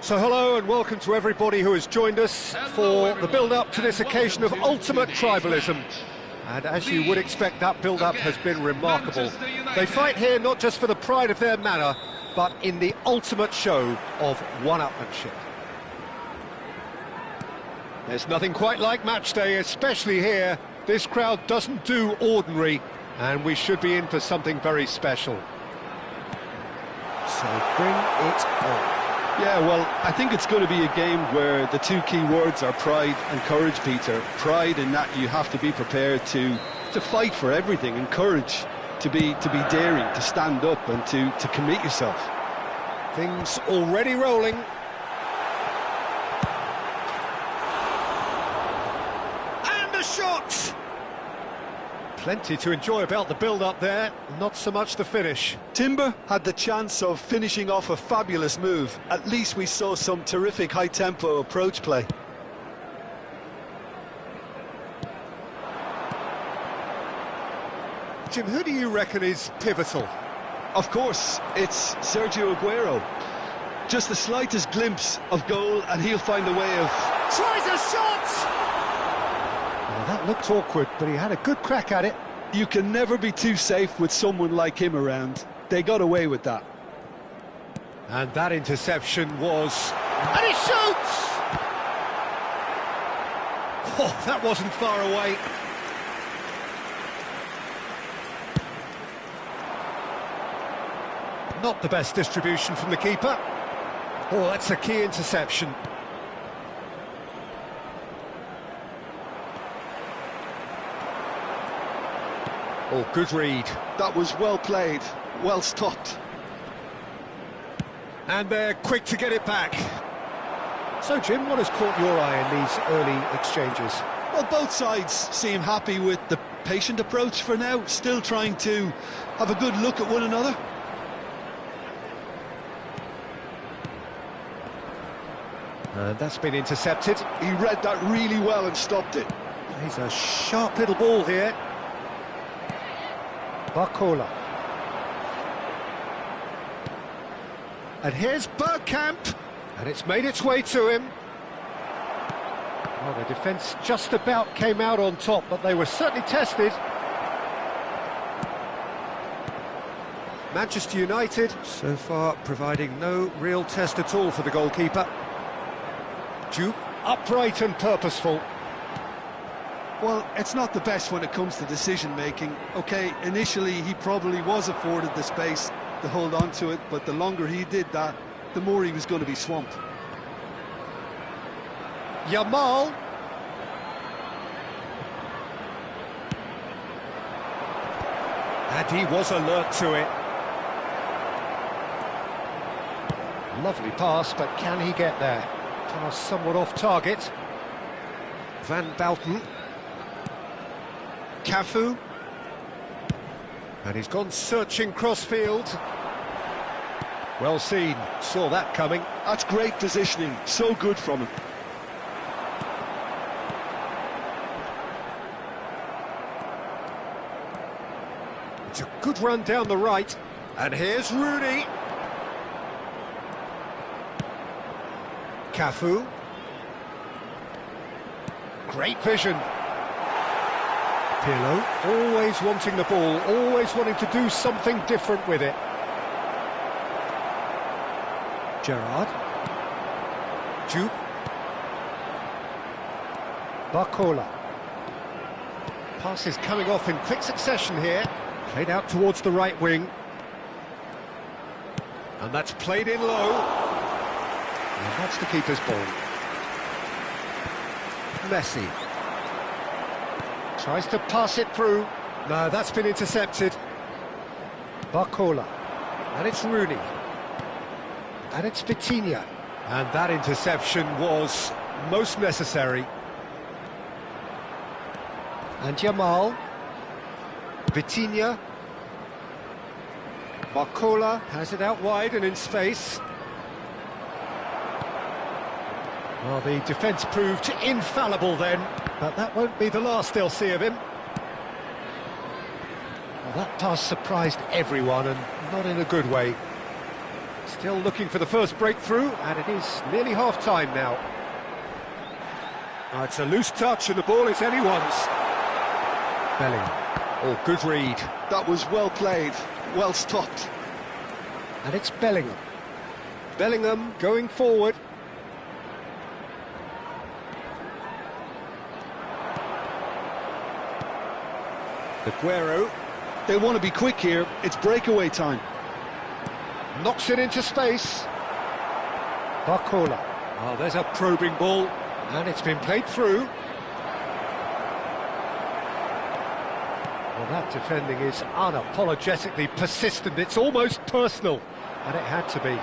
So hello and welcome to everybody who has joined us for the build-up to this occasion of ultimate tribalism. And as you would expect, that build-up has been remarkable. They fight here not just for the pride of their manor, but in the ultimate show of one-upmanship. There's nothing quite like match day, especially here. This crowd doesn't do ordinary, and we should be in for something very special. So bring it on. Yeah, well, I think it's going to be a game where the two key words are pride and courage, Peter. Pride in that you have to be prepared to fight for everything, and courage to be daring, to stand up and to commit yourself. Things already rolling. And a shot! Plenty to enjoy about the build-up there, not so much the finish. Timber had the chance of finishing off a fabulous move. At least we saw some terrific high-tempo approach play. Jim, who do you reckon is pivotal? Of course, it's Sergio Aguero. Just the slightest glimpse of goal and he'll find a way of... Tries a shot! Well, that looked awkward, but he had a good crack at it. You can never be too safe with someone like him around. They got away with that. And that interception was... And he shoots! Oh, that wasn't far away. Not the best distribution from the keeper. Oh, that's a key interception. Oh, good read. That was well played, well stopped. And they're quick to get it back. So, Jim, what has caught your eye in these early exchanges? Well, both sides seem happy with the patient approach for now, still trying to have a good look at one another. And that's been intercepted. He read that really well and stopped it. He's a sharp little ball here. Barcola. And here's Bergkamp. And it's made its way to him. Well, the defence just about came out on top, but they were certainly tested. Manchester United, so far, providing no real test at all for the goalkeeper. Duke, upright and purposeful. Well, it's not the best when it comes to decision-making. OK, initially he probably was afforded the space to hold on to it, but the longer he did that, the more he was going to be swamped. Yamal. And he was alert to it. Lovely pass, but can he get there? Pass somewhat off target. Van Bouten. Cafu. And he's gone searching crossfield. Well seen, saw that coming. That's great positioning, so good from him. It's a good run down the right. And here's Rooney. Cafu. Great vision. Pirlo, always wanting the ball, always wanting to do something different with it. Gerrard. Duke. Barcola. Passes coming off in quick succession here. Played out towards the right wing. And that's played in low. And that's the keeper's ball. Messi. Tries to pass it through. No, that's been intercepted. Barcola. And it's Rooney. And it's Vitinha. And that interception was most necessary. And Yamal. Vitinha. Barcola has it out wide and in space. Well, the defence proved infallible then, but that won't be the last they'll see of him. Well, that pass surprised everyone, and not in a good way. Still looking for the first breakthrough, and it is nearly half-time now. It's a loose touch, and the ball is anyone's. Bellingham. Oh, good read. That was well played, well stopped. And it's Bellingham. Bellingham going forward. Aguero. They want to be quick here, it's breakaway time. Knocks it into space. Barcola. Oh, there's a probing ball, and it's been played through. Well, that defending is unapologetically persistent. It's almost personal, and it had to be.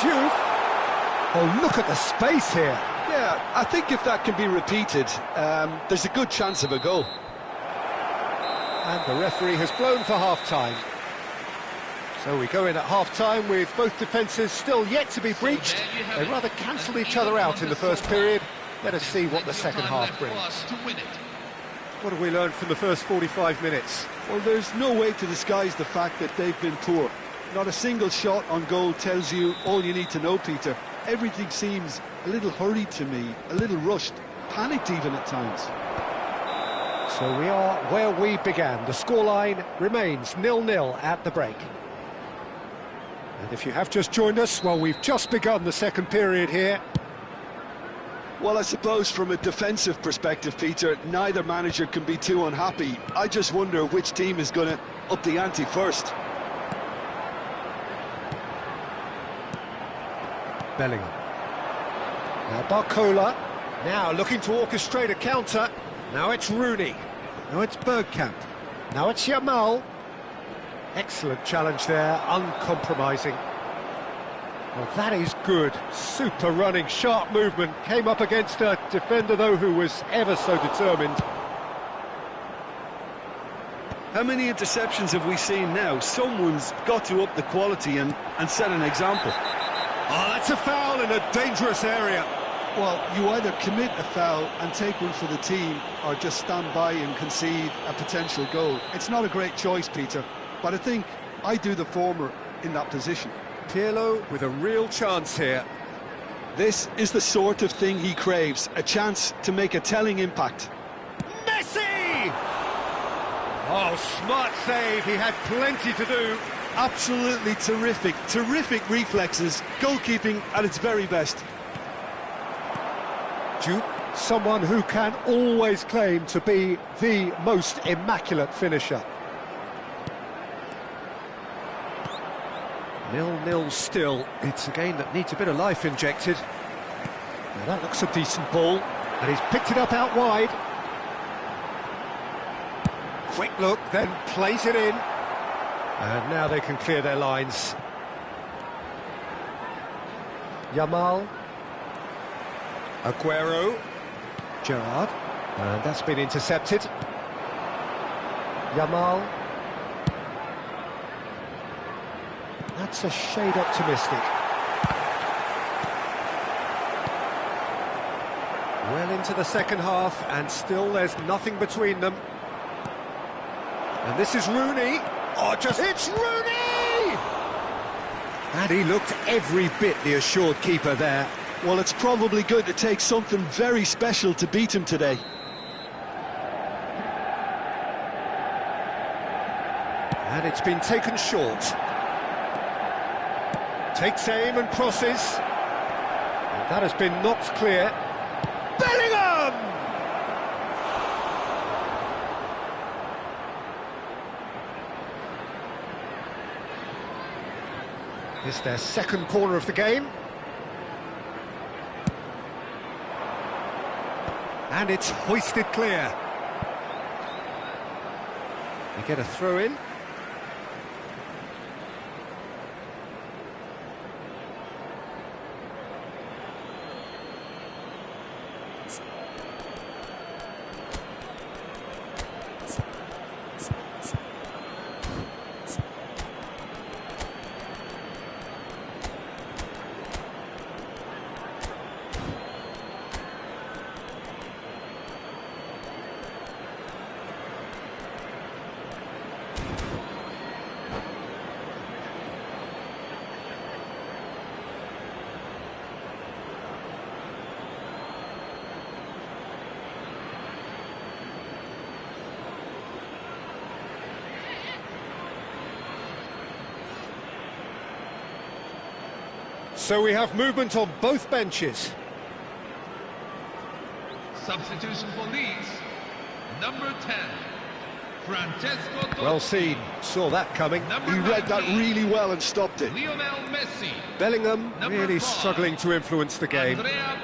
Diouf. Oh, look at the space here. Yeah, I think if that can be repeated, there's a good chance of a goal. And the referee has blown for half-time. So we go in at half-time with both defences still yet to be breached. They rather cancelled each other out in the first period. Let us see what the second half brings. What have we learned from the first 45 minutes? Well, there's no way to disguise the fact that they've been poor. Not a single shot on goal tells you all you need to know, Peter. Everything seems a little hurried to me, a little rushed, panicked even at times. So we are where we began. The scoreline remains 0-0 at the break. And if you have just joined us, well, we've just begun the second period here. Well, I suppose from a defensive perspective, Peter, neither manager can be too unhappy. I just wonder which team is going to up the ante first. Bellingham. Now Barcola. Now looking to orchestrate a counter. Now it's Rooney. Now it's Bergkamp. Now it's Yamal. Excellent challenge there, uncompromising. Well, that is good. Super running, sharp movement. Came up against a defender, though, who was ever so determined. How many interceptions have we seen now? Someone's got to up the quality and set an example. Oh, that's a foul in a dangerous area. Well, you either commit a foul and take one for the team, or just stand by and concede a potential goal. It's not a great choice, Peter, but I think I do the former in that position. Pirlo with a real chance here. This is the sort of thing he craves, a chance to make a telling impact. Messi! Oh, smart save, he had plenty to do. Absolutely terrific, terrific reflexes, goalkeeping at its very best. Diouf, someone who can always claim to be the most immaculate finisher. 0-0 still. It's a game that needs a bit of life injected. Now that looks a decent ball, and he's picked it up out wide. Quick look, then plays it in. And now they can clear their lines. Yamal. Aguero. Gerrard. And that's been intercepted. Yamal. That's a shade optimistic. Well into the second half, and still there's nothing between them. And this is Rooney. Oh, it's Rooney! And he looked every bit the assured keeper there. Well, it's probably going to take something very special to beat him today. And it's been taken short. Takes aim and crosses. And that has been knocked clear. Bellingham! It's their second corner of the game. And it's hoisted clear. They get a throw in. So we have movement on both benches. Substitution for Leeds, number 10, Francesco Totti. Well seen, saw that coming. He read that really well and stopped it. Lionel Messi. Bellingham really struggling to influence the game.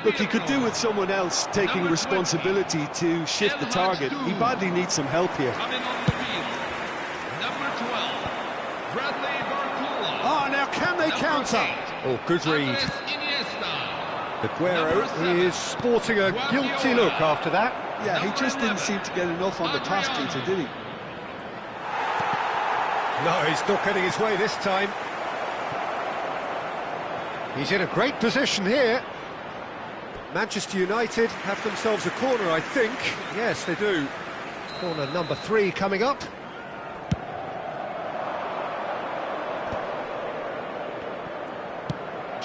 Look, he could do with someone else taking responsibility to shift the target. He badly needs some help here. Coming on the field, number 12, Bradley Barcola. Ah, now can they counter? Oh, good read. Andres Iniesta. Aguero is sporting a guilty look after that. Yeah, he just didn't seem to get enough on the pass, Peter, did he? No, he's not getting his way this time. He's in a great position here. Manchester United have themselves a corner, I think. Yes, they do. Corner number 3 coming up.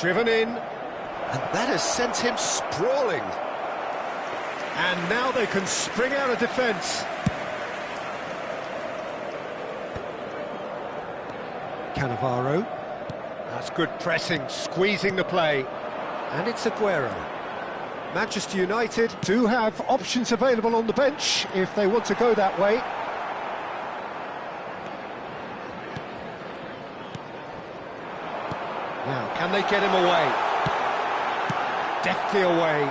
Driven in, and that has sent him sprawling. And now they can spring out of defence. Cannavaro. That's good pressing, squeezing the play. And it's Aguero. Manchester United do have options available on the bench if they want to go that way. Now, can they get him away? Deftly away.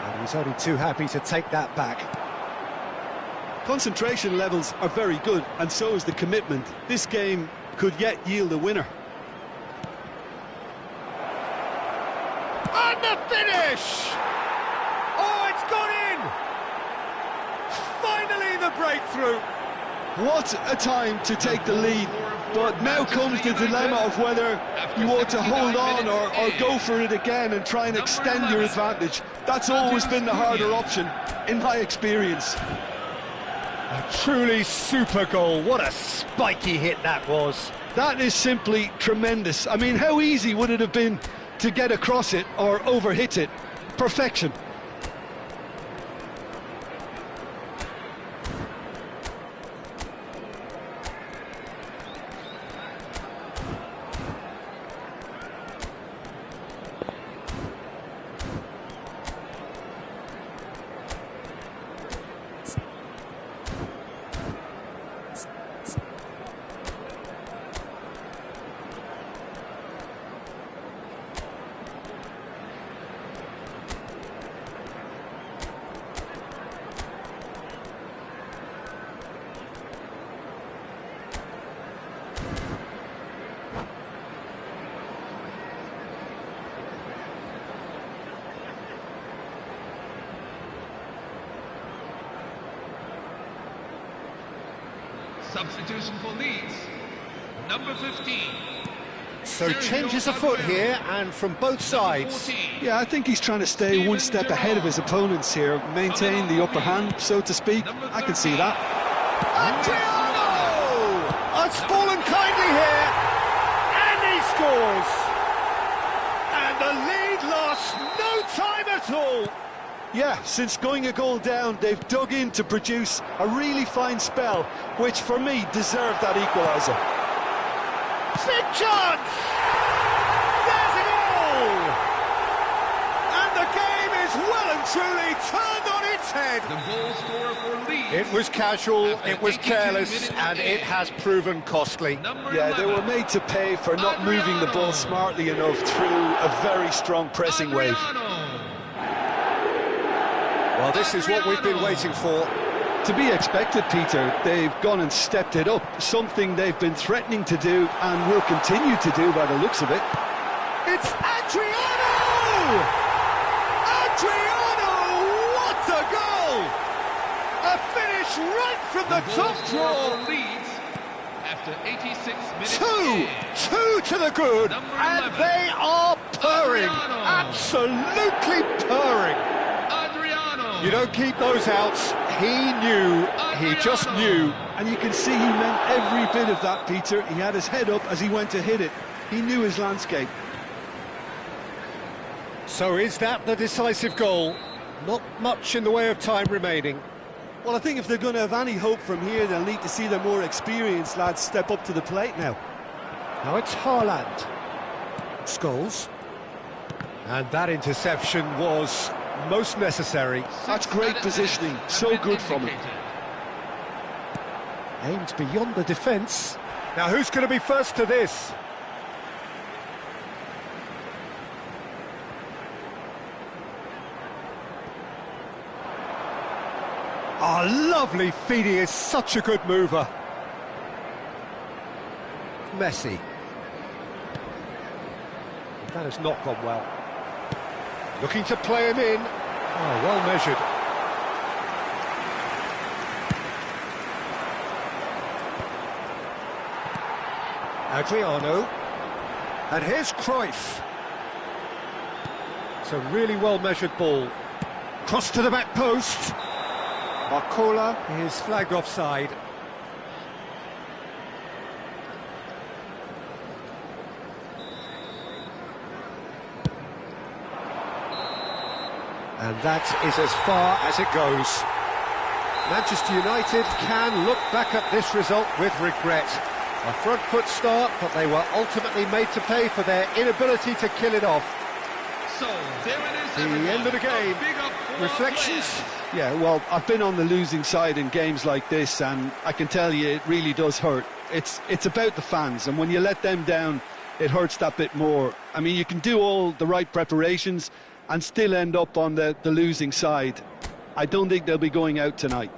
And he's only too happy to take that back. Concentration levels are very good, and so is the commitment. This game could yet yield a winner. And the finish! Oh, it's gone in! Finally the breakthrough! What a time to take the lead, but now comes the dilemma of whether you want to hold on or go for it again and try and extend your advantage. That's always been the harder option, in my experience. A truly super goal. What a spiky hit that was. That is simply tremendous. I mean, how easy would it have been to get across it or overhit it? Perfection. Substitution for Leeds, number 15. So changes afoot here, and from both sides. Yeah, I think he's trying to stay one step ahead of his opponents here, maintain the upper hand, so to speak. I can see that. Adriano! Has fallen kindly here, and he scores! And the lead lost no time at all. Yeah, since going a goal down, they've dug in to produce a really fine spell, which for me deserved that equaliser. Big chance! There's a goal! And the game is well and truly turned on its head. The goal scorer for Leeds. It was casual, it was careless, and it has proven costly. Yeah, they were made to pay for not moving the ball smartly enough through a very strong pressing wave. Well, this is what we've been waiting for. To be expected, Peter. They've gone and stepped it up, something they've been threatening to do and will continue to do by the looks of it. It's Adriano! Adriano! What a goal! A finish right from the top draw. After 86 minutes. Two to the good, and they are purring, absolutely purring. You don't keep those outs. He knew, he just knew. And you can see he meant every bit of that, Peter. He had his head up as he went to hit it. He knew his landscape. So is that the decisive goal? Not much in the way of time remaining. Well, I think if they're going to have any hope from here, they'll need to see their more experienced lads step up to the plate now. Now it's Haaland. Scholes. And that interception was most necessary. That's great positioning, so good from him. Aimed beyond the defence. Now who's going to be first to this? Oh, lovely feed, he is such a good mover. Messi. That has not gone well. Looking to play him in. Oh, well measured. Adriano. And here's Cruyff. It's a really well measured ball. Cross to the back post. Barcola is flagged offside. And that is as far as it goes. Manchester United can look back at this result with regret. A front foot start, but they were ultimately made to pay for their inability to kill it off. So, there it is, The end of the game. Reflections? Yeah, well, I've been on the losing side in games like this, and I can tell you it really does hurt. It's about the fans, and when you let them down, it hurts that bit more. I mean, you can do all the right preparations and still end up on the losing side. I don't think they'll be going out tonight.